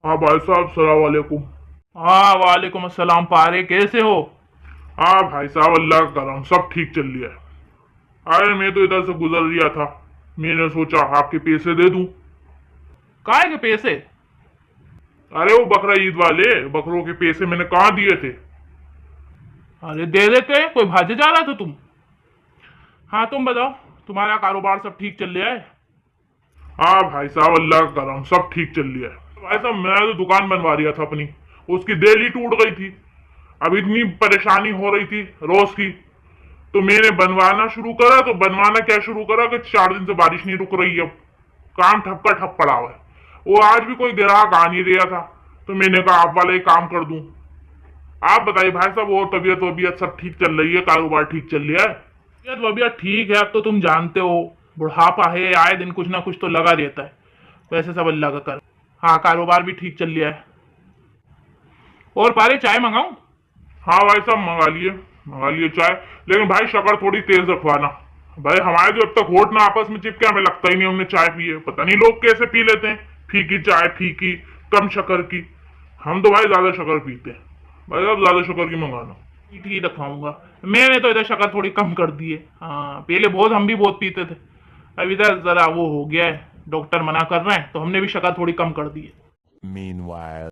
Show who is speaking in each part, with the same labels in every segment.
Speaker 1: हाँ भाई साहब, सलाम वालेकुम।
Speaker 2: हाँ, वालेकुम अस्सलाम। पारे कैसे हो?
Speaker 1: हाँ भाई साहब, अल्लाह का करम, सब ठीक चल रहा है। अरे मैं तो इधर से गुजर रहा था, मैंने सोचा आपके पैसे दे दूं।
Speaker 2: काहे के पैसे?
Speaker 1: अरे वो बकरा ईद वाले बकरों के पैसे मैंने कहाँ दिए थे।
Speaker 2: अरे दे देते, कोई भाजे जा रहा था तुम? हाँ, तुम बताओ, तुम्हारा कारोबार सब ठीक चल रहा है?
Speaker 1: हाँ भाई साहब, अल्लाह का करम, सब ठीक चल रहा है। भाई साहब, मैं तो दुकान बनवा रहा था अपनी, उसकी देल ही टूट गई थी। अब इतनी परेशानी हो रही थी रोज की, तो मैंने बनवाना शुरू करा। तो बनवाना क्या शुरू करा कि 4 दिन से बारिश नहीं रुक रही। अब काम ठप का ठप पड़ा हुआ है। वो आज भी कोई ग्राहक आ नहीं रहा था, तो मैंने कहा आप वाला ही काम कर दूं। आप बताइए भाई साहब, और तबीयत वबीयत सब ठीक चल रही है? कारोबार ठीक चल रहा है?
Speaker 2: तबीयत वबीयत ठीक है, अब तो तुम जानते हो, बुढ़ापा है, आए दिन कुछ ना कुछ तो लगा रहता है। वैसे सब अल्लाह का कर। हाँ, कारोबार भी ठीक चल रहा है। और पारे, चाय मंगाऊं?
Speaker 1: हाँ भाई साहब, मंगा लिए चाय। लेकिन भाई शक्कर थोड़ी तेज रखवाना। भाई हमारे जो अब तक होठ ना आपस में चिपके, हमें लगता ही नहीं हमने चाय पी है। पता नहीं लोग कैसे पी लेते हैं, फीकी चाय, फीकी, कम शक्कर की। हम तो भाई ज्यादा शक्कर पीते हैं। भाई साहब, ज्यादा शक्कर की मंगाना।
Speaker 2: ठीक ही रखवाऊंगा। मैंने तो इधर शक्कर थोड़ी कम कर दी है। हाँ, पहले बहुत हम भी बहुत पीते थे। अब इधर जरा वो हो गया है, डॉक्टर मना कर रहे हैं, तो हमने भी शक्कर थोड़ी कम कर दी है।
Speaker 3: Meanwhile.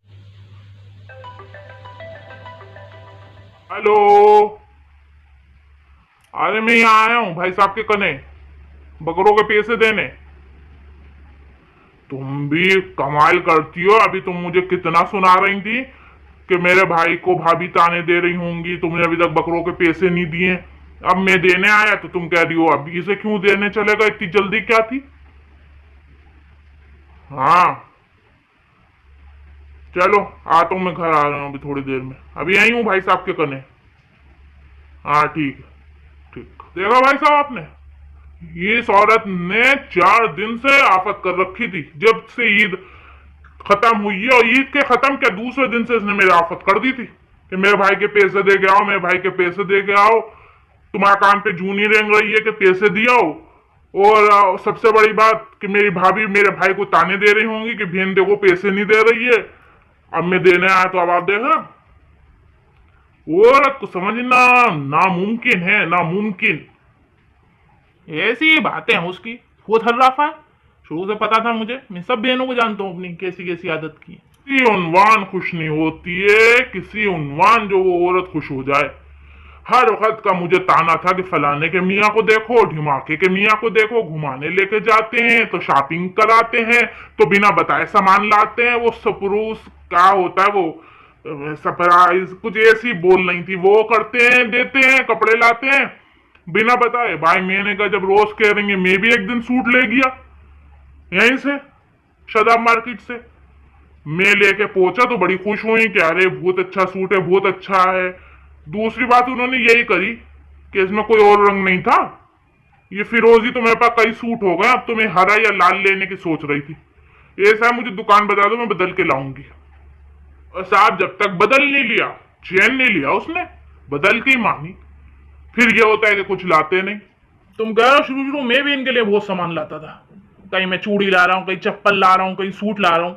Speaker 1: हेलो। अरे मैं यहाँ आया हूँ भाई साहब के कने, बकरों के पैसे देने। तुम भी कमाल करती हो। अभी तुम मुझे कितना सुना रही थी कि मेरे भाई को भाभी ताने दे रही होंगी, तुमने अभी तक बकरों के पैसे नहीं दिए। अब मैं देने आया तो तुम कह रही हो अभी से क्यों देने चलेगा, इतनी जल्दी क्या थी? हाँ, चलो आता हूँ, मैं घर आ रहा हूँ अभी थोड़ी देर में। अभी आई हूँ भाई साहब के कने। हाँ ठीक है, ठीक। देखा भाई साहब आपने, ये इस औरत ने 4 दिन से आफत कर रखी थी। जब से ईद खत्म हुई है, और ईद के खत्म क्या दूसरे दिन से इसने मेरी आफत कर दी थी कि मेरे भाई के पैसे दे के आओ, मेरे भाई के पैसे दे के आओ। तुम्हारे कान पे जूनी रेंग रही है कि पैसे दिया हो। और सबसे बड़ी बात कि मेरी भाभी मेरे भाई को ताने दे रही होंगी कि बहन देखो पैसे नहीं दे रही है। अब मैं देने आया तो अब आप देखा, औरत को समझना नामुमकिन है, नामुमकिन।
Speaker 2: ऐसी ही बातें हैं उसकी। वो थर्राफा है। शुरू से पता था मुझे, मैं सब बहनों को जानता हूँ अपनी कैसी कैसी आदत की है।
Speaker 1: किसी उन्वान खुश नहीं होती है, किसी उन्वान जो वो औरत खुश हो जाए। हर वक्त का मुझे ताना था कि फलाने के मियाँ को देखो, ढिमाके के मियाँ को देखो, घुमाने लेके जाते हैं तो शॉपिंग कराते हैं, तो बिना बताए सामान लाते हैं। वो सपरूस क्या होता है वो, सरप्राइज कुछ ऐसी बोल रही थी, वो करते हैं, देते हैं, कपड़े लाते हैं बिना बताए। भाई मैंने कहा जब रोज कह रही है, मैं भी एक दिन सूट ले गया यहीं से, शदाब मार्केट से। मैं लेके पहुंचा तो बड़ी खुश हुई कि अरे बहुत अच्छा सूट है, बहुत अच्छा है। दूसरी बात उन्होंने यही करी कि इसमें कोई और रंग नहीं था, ये फिरोजी। तो मेरे पास कई सूट हो गए, अब तो मैं हरा या लाल लेने की सोच रही थी। ऐसा है, मुझे दुकान बता दो, मैं बदल के लाऊंगी। और साहब जब तक बदल नहीं लिया, चैन नहीं लिया उसने, बदल के ही मानी। फिर ये होता है कि कुछ लाते नहीं।
Speaker 2: तुम कह रहे हो, शुरू शुरू मैं भी इनके लिए बहुत सामान लाता था। कहीं मैं चूड़ी ला रहा हूँ, कहीं चप्पल ला रहा हूँ, कहीं सूट ला रहा हूँ।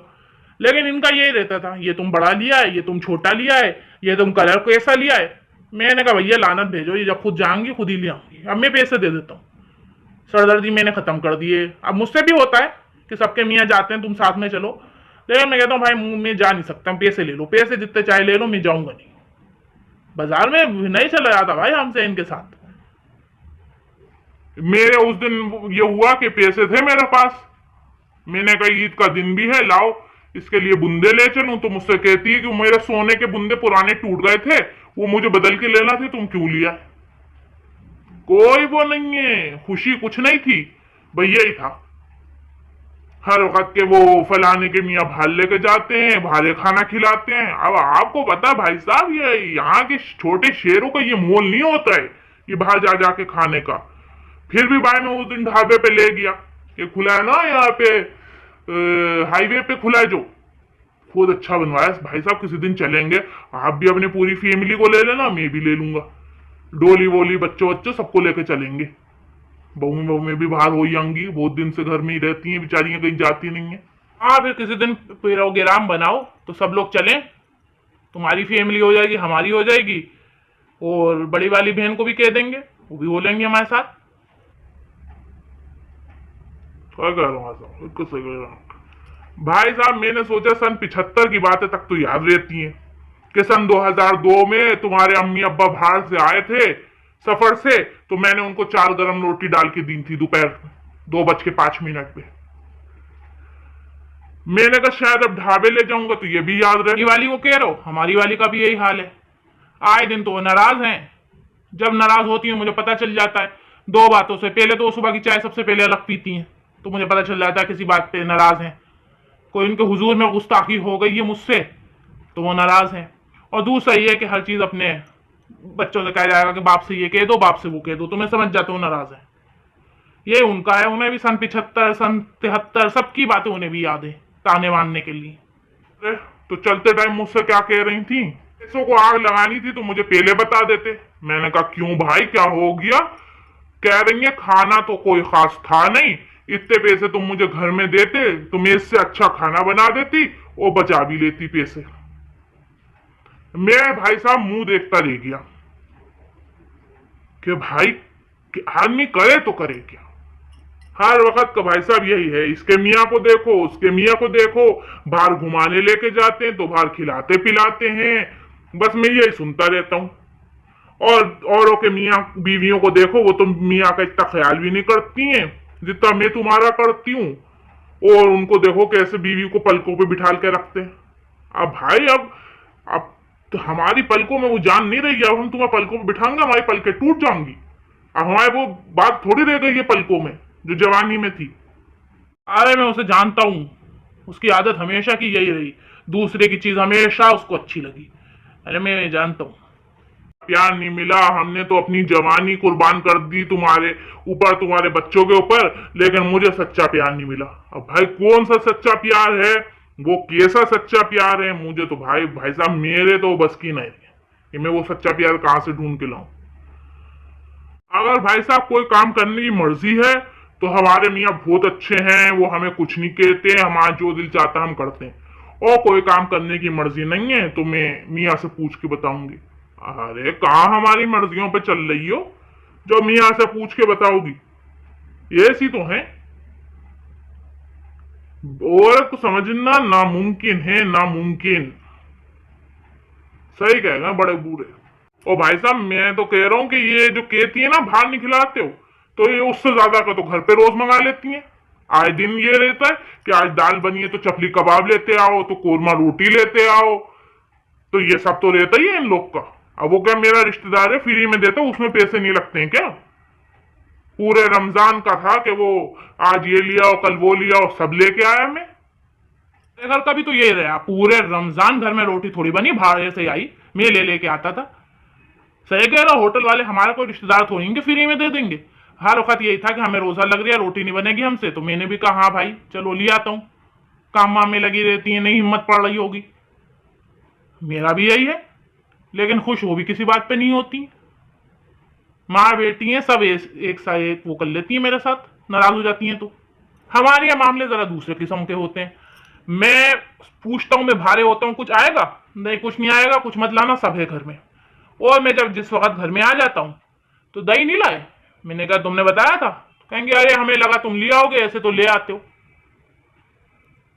Speaker 2: लेकिन इनका यही रहता था, ये तुम बड़ा लिया है, ये तुम छोटा लिया है, ये तुम कलर कैसा लिया है। मैंने कहा भैया लानत भेजो, ये जब खुद जाऊंगी खुद ही ले आऊंगी। अब मैं पैसे दे देता हूँ। सरदर्दी मैंने खत्म कर दी है। अब मुझसे भी होता है कि सबके मियाँ जाते हैं, तुम साथ में चलो। लेकिन मैं कहता हूँ भाई, मुंह में जा नहीं सकता, पैसे ले लो, पैसे जितने चाहे ले लो, मैं जाऊंगा नहीं। बाजार में नहीं चला जाता भाई हमसे इनके साथ।
Speaker 1: मेरे उस दिन ये हुआ कि पैसे थे मेरे पास, मैंने कहा ईद का दिन भी है, लाओ इसके लिए बुंदे ले चलूं। तो मुझसे कहती है कि मेरे सोने के बुंदे पुराने टूट गए थे, वो मुझे बदल के लेना थे, तुम क्यों लिया? कोई वो नहीं है, खुशी कुछ नहीं थी, भैया ही था। हर वक्त के वो फलाने के मियाँ बाहर लेके जाते हैं, बाहर खाना खिलाते हैं। अब आपको पता भाई साहब, ये यहाँ के छोटे शेरों का ये मोल नहीं होता है, ये बाहर जा जाके खाने का। फिर भी भाई मैं उस दिन ढाबे पे ले गया, ये खुला है ना यहाँ पे, हाईवे पे खुला है जो, बहुत अच्छा बनवाया भाई साहब। किसी दिन चलेंगे, आप भी अपनी पूरी फैमिली को ले लेना, मैं भी ले लूंगा। डोली वोली बच्चों बच्चों सबको लेके चलेंगे। बहू में भी बाहर हो ही आएंगी, बहुत दिन से घर में ही रहती हैं बेचारियां, कहीं जाती नहीं है।
Speaker 2: हाँ, फिर किसी दिन प्रोग्राम बनाओ तो सब लोग चलें, तुम्हारी फैमिली हो जाएगी, हमारी हो जाएगी, और बड़ी वाली बहन को भी कह देंगे, वो भी बोलेंगे हमारे साथ।
Speaker 1: क्या कह रहा हूँ, बिल्कुल सही कह रहा हूँ भाई साहब। मैंने सोचा सन 75 की बातें तक तो याद रहती हैं कि सन 2002 में तुम्हारे अम्मी अब्बा बाहर से आए थे सफर से, तो मैंने उनको 4 गरम रोटी डाल के दी थी दोपहर 2:05 पे। मैंने कहा शायद अब ढाबे ले जाऊंगा तो ये भी याद रहे।
Speaker 2: ये वाली को कह रहे हो, हमारी वाली का भी यही हाल है। आए दिन तो वो नाराज हैं, जब नाराज होती है मुझे पता चल जाता है। 2 बातों से, पहले तो वो सुबह की चाय सबसे पहले अलग पीती हैं, तो मुझे पता चल जाता है किसी बात पे नाराज हैं, कोई उनके हुजूर में गुस्ताखी हो गई है मुझसे, तो वो नाराज हैं। और दूसरा ये है कि हर चीज अपने बच्चों से कहा जाएगा कि बाप से ये कह दो, बाप से वो कह दो, तो मैं समझ जाता हूँ नाराज है। ये उनका है, उन्हें भी सन 75 सन 73 सबकी बातें उन्हें भी याद है ताने मारने के लिए।
Speaker 1: अरे तो चलते टाइम मुझसे क्या कह रही थी? पैसों को आग लगानी थी तो मुझे पहले बता देते। मैंने कहा क्यों भाई, क्या हो गया? कह रही है खाना तो कोई खास था नहीं, इतने पैसे तुम मुझे घर में देते तो मैं इससे अच्छा खाना बना देती और बचा भी लेती पैसे। मैं भाई साहब मुंह देखता रह गया कि भाई कि आदमी करे तो करे क्या। हर वक्त का भाई साहब यही है, इसके मियाँ को देखो, उसके मियाँ को देखो, बाहर घुमाने लेके जाते हैं तो बाहर खिलाते पिलाते हैं, बस मैं यही सुनता रहता हूँ। और औरों के मियाँ बीवियों को देखो, वो तो मियाँ का इतना ख्याल भी नहीं करती हैं जितना मैं तुम्हारा करती हूँ। और उनको देखो कैसे बीवी को पलकों पे बिठाल के रखते हैं। अब भाई अब तो हमारी पलकों में वो जान नहीं रही, अब हम तुम्हें पलकों पे बिठाएंगे, हमारी पलकें टूट जाएंगी। अब हमारे वो बात थोड़ी रह गई है पलकों में जो जवानी में थी।
Speaker 2: अरे मैं उसे जानता हूँ, उसकी आदत हमेशा की यही रही, दूसरे की चीज हमेशा उसको अच्छी लगी। अरे मैं जानता हूँ।
Speaker 1: प्यार नहीं मिला, हमने तो अपनी जवानी कुर्बान कर दी तुम्हारे ऊपर, तुम्हारे बच्चों के ऊपर, लेकिन मुझे सच्चा प्यार नहीं मिला। अब भाई कौन सा सच्चा प्यार है, वो कैसा सच्चा प्यार है, मुझे तो भाई भाई साहब मेरे तो बस की नहीं है कि मैं वो सच्चा प्यार कहां से ढूंढ के लाऊं। अगर भाई साहब कोई काम करने की मर्जी है तो हमारे मियाँ बहुत अच्छे हैं, वो हमें कुछ नहीं कहते, हमारा जो दिल चाहता हम करते हैं। और कोई काम करने की मर्जी नहीं है तो मैं मियाँ से पूछ के बताऊंगी। अरे कहाँ हमारी मर्जियों पे चल रही हो जो मियाँ से पूछ के बताओगी? ये सी तो है, औरत को समझना नामुमकिन है, नामुमकिन। सही कहेगा बड़े बूढ़े। और भाई साहब मैं तो कह रहा हूँ कि ये जो कहती है ना बाहर नहीं खिलाते हो, तो ये उससे ज्यादा का तो घर पे रोज मंगा लेती हैं। आए दिन ये रहता है कि आज दाल बनी है तो चपली कबाब लेते आओ, तो कोरमा रोटी लेते आओ, तो ये सब तो रहता ही है इन लोग का। अब वो क्या मेरा रिश्तेदार है, फ्री में देता, उसमें पैसे नहीं लगते हैं क्या? पूरे रमजान का था कि वो आज ये लिया और कल वो लिया और सब लेके आया मैं।
Speaker 2: घर का भी तो यही रहा, पूरे रमजान घर में रोटी थोड़ी बनी, बाहर से आई, मैं ले लेके आता था। सही कह रहा, होटल वाले हमारा कोई रिश्तेदार थोड़ी कि फ्री में दे देंगे। हर वक्त यही था कि हमें रोजा लग रहा है, रोटी नहीं बनेगी हमसे, तो मैंने भी कहा हाँ भाई चलो ले आता हूँ, काम वाम में लगी रहती है, नहीं हिम्मत पड़ रही होगी। मेरा भी यही है, लेकिन खुश वो भी किसी बात पे नहीं होती। माँ बेटी हैं सब एक सा एक वो कर लेती है मेरे साथ, नाराज हो जाती हैं तो। हमारे यहाँ मामले जरा दूसरे किस्म के होते हैं। मैं पूछता हूँ, मैं भारे होता हूँ, कुछ आएगा? नहीं कुछ नहीं आएगा, कुछ मत लाना, सब है घर में। और मैं जब जिस वक्त घर में आ जाता हूँ तो दही नहीं लाए, मैंने कहा तुमने बताया था, तो कहेंगे अरे हमें लगा तुम ले आओगे, ऐसे तो ले आते हो।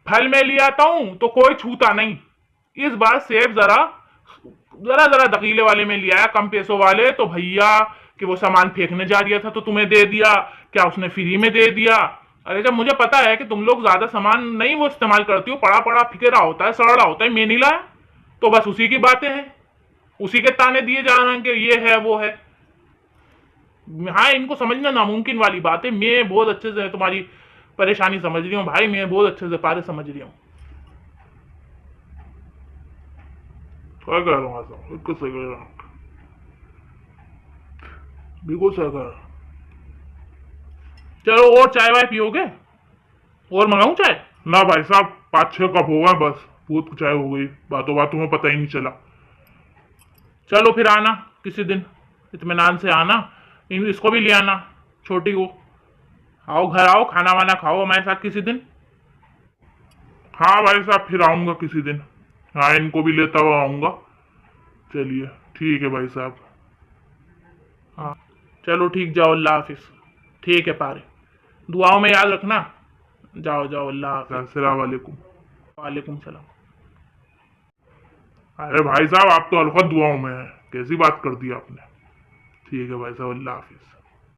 Speaker 2: फल में ले आता हूं तो कोई छूता नहीं। इस बार सेब जरा जरा जरा दकीले वाले में लिया, कम पैसों वाले, तो भैया कि वो सामान फेंकने जा रहा था तो तुम्हें दे दिया, क्या उसने फ्री में दे दिया? अरे जब मुझे पता है कि तुम लोग ज्यादा सामान नहीं वो इस्तेमाल करती हो, पड़ा पड़ा फिकेरा होता है, सड़ा होता है, मैं नहीं लाया, तो बस उसी की बातें हैं, उसी के ताने दिए जा रहे हैं कि ये है वो है। हाँ इनको समझना नामुमकिन वाली बात है। मैं बहुत अच्छे से तुम्हारी परेशानी समझ रही हूँ भाई, मैं बहुत अच्छे से पारे समझ रही हूँ।
Speaker 1: क्या कह रहा हूँ, बिल्कुल सही कह रहा हूँ, बिल्कुल सही कह रहा हूँ।
Speaker 2: चलो और चाय वाय पियोगे? और मंगाऊं चाय?
Speaker 1: ना भाई साहब 5-6 कप होगा बस, बहुत चाय हो गई, बातों बातों में पता ही नहीं चला।
Speaker 2: चलो फिर आना किसी दिन, इत्मीनान से आना, इसको भी ले आना, छोटी को। आओ घर आओ, खाना वाना खाओ हमारे साथ किसी दिन।
Speaker 1: हाँ भाई साहब, फिर आऊंगा किसी दिन। हाँ, इनको भी लेता हुआ आऊंगा। चलिए ठीक है भाई साहब।
Speaker 2: हाँ चलो ठीक, जाओ, अल्लाह हाफिज। ठीक है पारे, दुआओं में याद रखना। जाओ जाओ, अल्लाह हाफिज।
Speaker 1: अस्सलाम वालेकुम।
Speaker 2: वालेकुम सलाम।
Speaker 1: अरे भाई साहब, आप तो अलखत दुआओं में हैं, कैसी बात कर दी आपने। ठीक है भाई साहब, अल्लाह हाफिज।